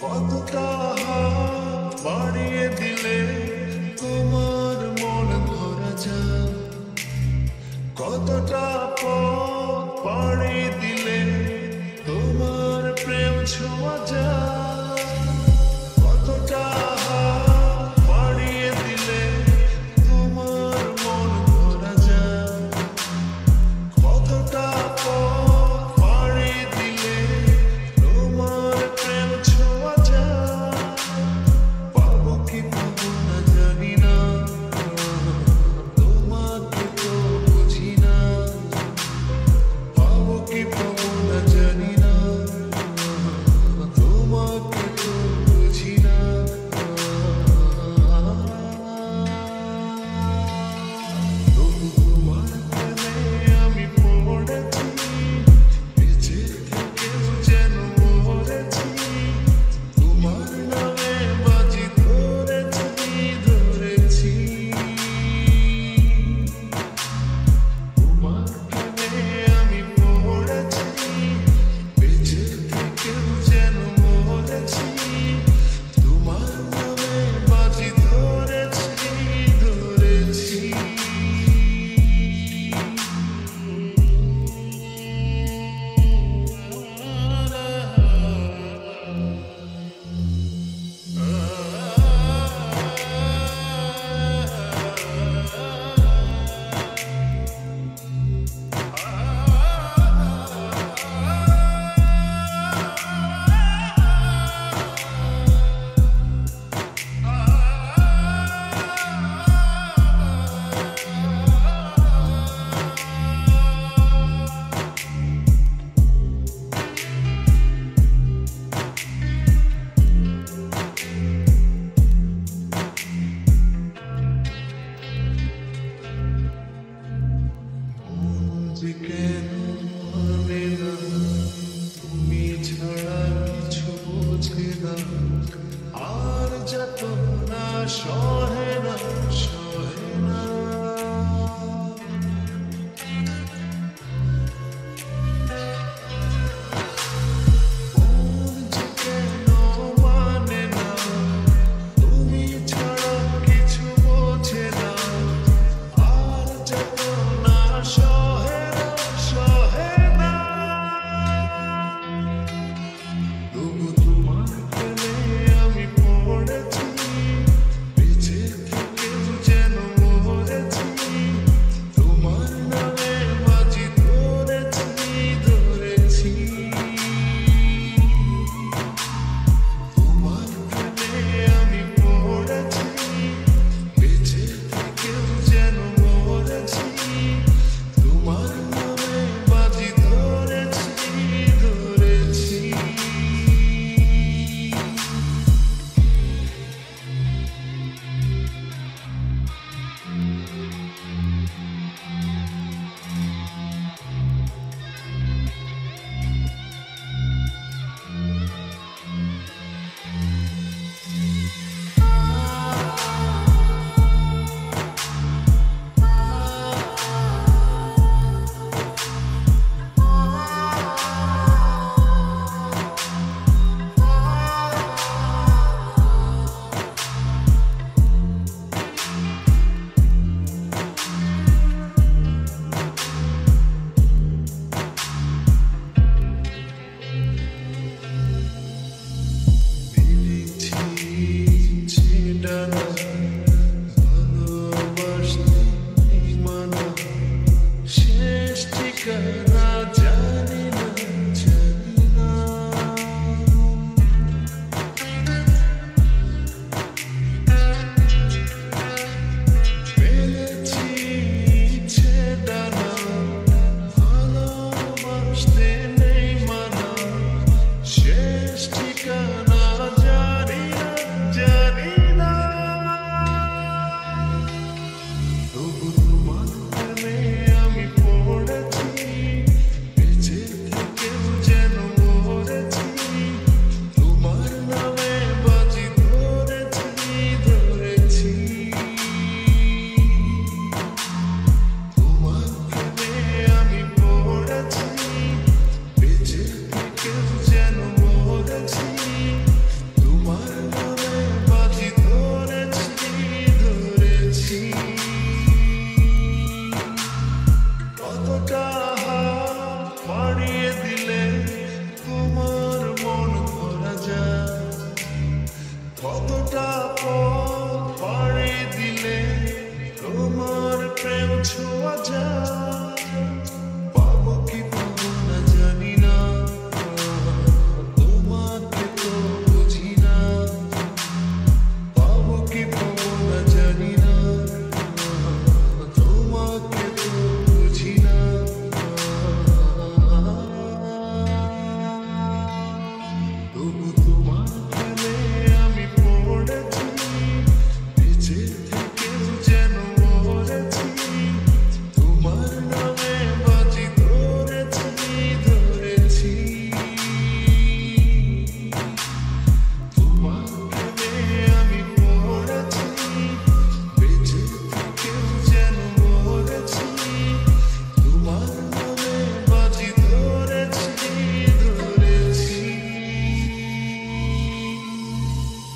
কতটা হাত বাড়িয়ে দিলে তোমার মন ভরা যায়, কতটা পথ পাড়ি দিলে তোমার প্রেম ছোঁয়া যায়, কতটা হাত বাড়িয়ে দিলে তোমার মন ভরা যায়, কতটা পথ পাড়ি দিলে তোমার প্রেম ছোঁয়া যায়। পাবো কি পাবো না জানি না, তোমাকে তো বুঝি না। পাবো কি পাবো না জানি না, তোমাকে তো বুঝি না। তবু তোমার প্রেমে আমি পড়েছি, নিজের থেকেও যেন মরেছি। তোমার নামে বাজি ধরেছি ধরেছি, তোমার প্রেমে আমি পড়েছি, নিজের থেকেও যেন মরেছি। তোমার নামে বাজি ধরেছি ধরেছি। যে কেন মানে না, তুমি ছাড়া কিছু বোঝে না, আর যত না